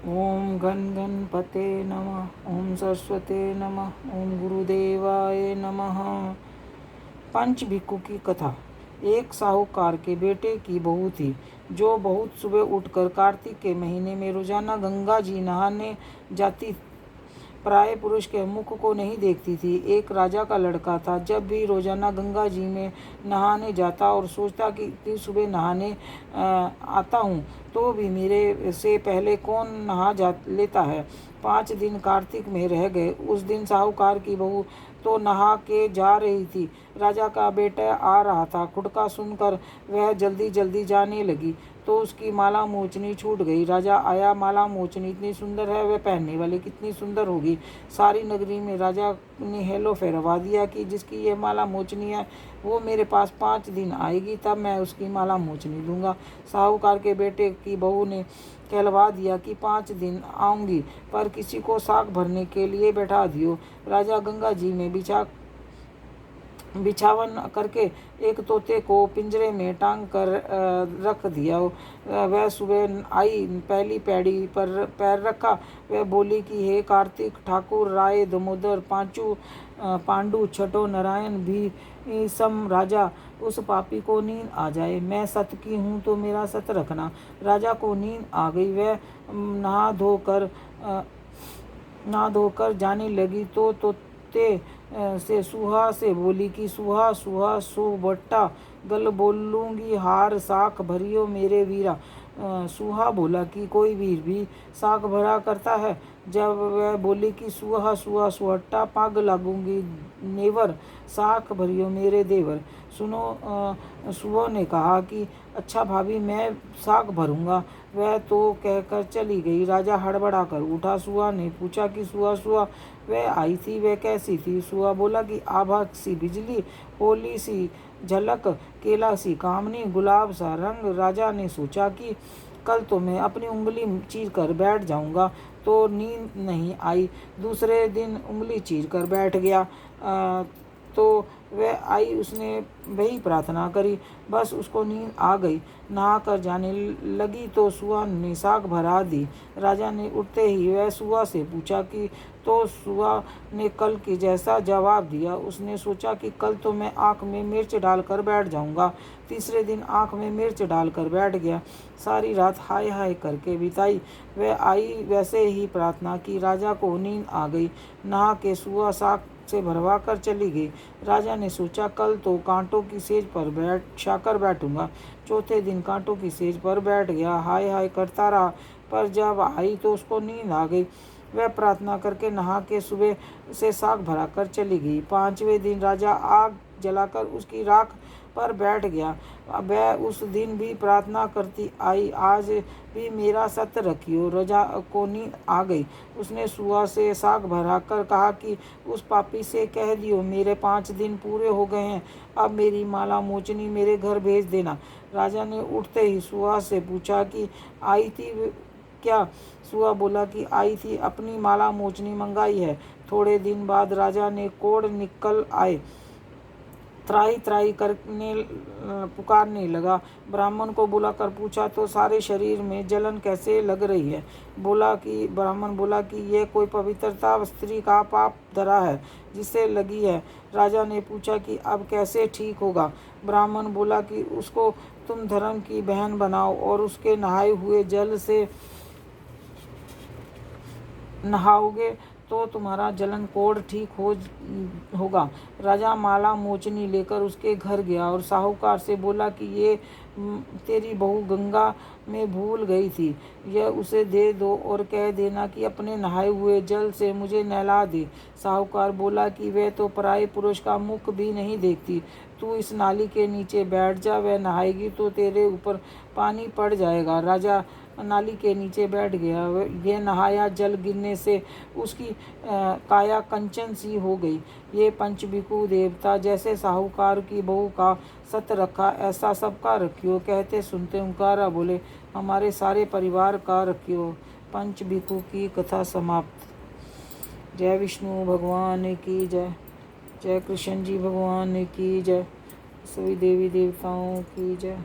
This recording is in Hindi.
ओम गण गणपते नमः। ओम सरस्वते नमः। ओम गुरुदेवाय नमः। पंच भिक्खु की कथा। एक साहूकार के बेटे की बहू थी जो बहुत सुबह उठकर कार्तिक के महीने में रोजाना गंगा जी नहाने जाती, पराये पुरुष के मुख को नहीं देखती थी। एक राजा का लड़का था। जब भी रोजाना गंगा जी में नहाने जाता और सोचता कि इतनी सुबह नहाने आता हूँ तो भी मेरे से पहले कौन नहा जा लेता है। 5 दिन कार्तिक में रह गए। उस दिन साहूकार की बहू तो नहा के जा रही थी। राजा का बेटा आ रहा था। खुड़का सुनकर वह जल्दी जल्दी जाने लगी तो उसकी माला मोचनी छूट गई। राजा आया, माला मोचनी इतनी सुंदर है, वह पहनने वाली कितनी सुंदर होगी। सारी नगरी में राजा ने हेलो फहरवा दिया कि जिसकी यह माला मोचनी है वो मेरे पास 5 दिन आएगी, तब मैं उसकी माला मोचनी दूंगा। साहूकार के बेटे की बहू ने कहलवा दिया कि 5 दिन आऊंगी, पर किसी को साग भरने के लिए बैठा दियो। राजा गंगा जी में बिछावन करके एक तोते को पिंजरे में टांग कर रख दिया। वह सुबह आई, पहली पैड़ी पर पैर रखा। वह बोली कि हे कार्तिक ठाकुर राय दामोदर पांडु छठो नारायण भी सम राजा, उस पापी को नींद आ जाए। मैं सत की हूँ तो मेरा सत रखना। राजा को नींद आ गई। वह नहा धोकर जाने लगी तो तोते से सुहा से बोली कि सुहा सुहा सो बट्टा गल बोलूंगी हार साख भरियो मेरे वीरा। सुहा बोला कि कोई वीर भी साख भरा करता है। जब वह बोली कि सुहा सुहा सुहट्टा पाग लागूंगी नेवर साख भरियो मेरे देवर। सुनो, सुहा ने कहा कि अच्छा भाभी, मैं साख भरूंगा। वह तो कहकर चली गई। राजा हड़बड़ा कर उठा। सुहा ने पूछा कि सुहा सुहा वह आई थी, वह कैसी थी? सुहा बोला कि आभा सी बिजली, होली सी झलक, केला सी कामनी, गुलाब सा रंग। राजा ने सोचा कि कल तो मैं अपनी उंगली चीर कर बैठ जाऊंगा, तो नींद नहीं आई। दूसरे दिन उंगली चीर कर बैठ गया तो वह आई। उसने वही प्रार्थना करी, बस उसको नींद आ गई। नहा कर जाने लगी तो सुहा ने साग भरा दी। राजा ने उठते ही वह सुहा से पूछा कि तो सुहा ने कल के जैसा जवाब दिया। उसने सोचा कि कल तो मैं आँख में मिर्च डालकर बैठ जाऊंगा। तीसरे दिन आँख में मिर्च डालकर बैठ गया। सारी रात हाय हाय करके बिताई। वह आई, वैसे ही प्रार्थना की। राजा को नींद आ गई। नहा के सुहा साग से भरवा कर चली गई। राजा ने सोचा कल तो कांटों की सेज पर बैठाकर बैठूंगा। चौथे दिन कांटों की सेज पर बैठ गया। हाय हाय करता रहा, पर जब आई तो उसको नींद आ गई। वह प्रार्थना करके नहा के सुबह से साग भरा कर चली गई। 5वें दिन राजा आग जलाकर उसकी राख पर बैठ गया। वह उस दिन भी प्रार्थना करती आई, आज भी मेरा सत्य रखियो। राजा को नींद आ गई। उसने सुहा से साग भरा कर कहा कि उस पापी से कह दियो मेरे 5 दिन पूरे हो गए हैं, अब मेरी माला मोचनी मेरे घर भेज देना। राजा ने उठते ही सुहा से पूछा कि आई थी क्या? सुहा बोला कि आई थी, अपनी माला मोचनी मंगाई है। थोड़े दिन बाद राजा ने कोढ़ निकल आए। त्राही त्राही करने पुकारने लगा। ब्राह्मण को बुलाकर पूछा तो सारे शरीर में जलन कैसे लग रही है? ब्राह्मण बोला कि यह कोई पवित्रता स्त्री का पाप धरा है जिससे लगी है। राजा ने पूछा कि अब कैसे ठीक होगा? ब्राह्मण बोला कि उसको तुम धर्म की बहन बनाओ और उसके नहाए हुए जल से नहाओगे तो तुम्हारा जलन कोढ़ ठीक होगा। राजा माला मोचनी लेकर उसके घर गया और साहूकार से बोला कि ये तेरी बहू गंगा में भूल गई थी, यह उसे दे दो और कह देना कि अपने नहाए हुए जल से मुझे नहला दे। साहूकार बोला कि वह तो पराये पुरुष का मुख भी नहीं देखती। तू इस नाली के नीचे बैठ जा, वह नहाएगी तो तेरे ऊपर पानी पड़ जाएगा। राजा नाली के नीचे बैठ गया। यह नहाया जल गिरने से उसकी काया कंचन सी हो गई। ये पंचभिखु देवता जैसे साहूकार की बहू का सत रखा, ऐसा सबका रखियो। कहते सुनते ओंकारा बोले, हमारे सारे परिवार का रखियो। पंचभिखु की कथा समाप्त। जय विष्णु भगवान की जय। जय कृष्ण जी भगवान की जय। सभी देवी देवताओं की जय।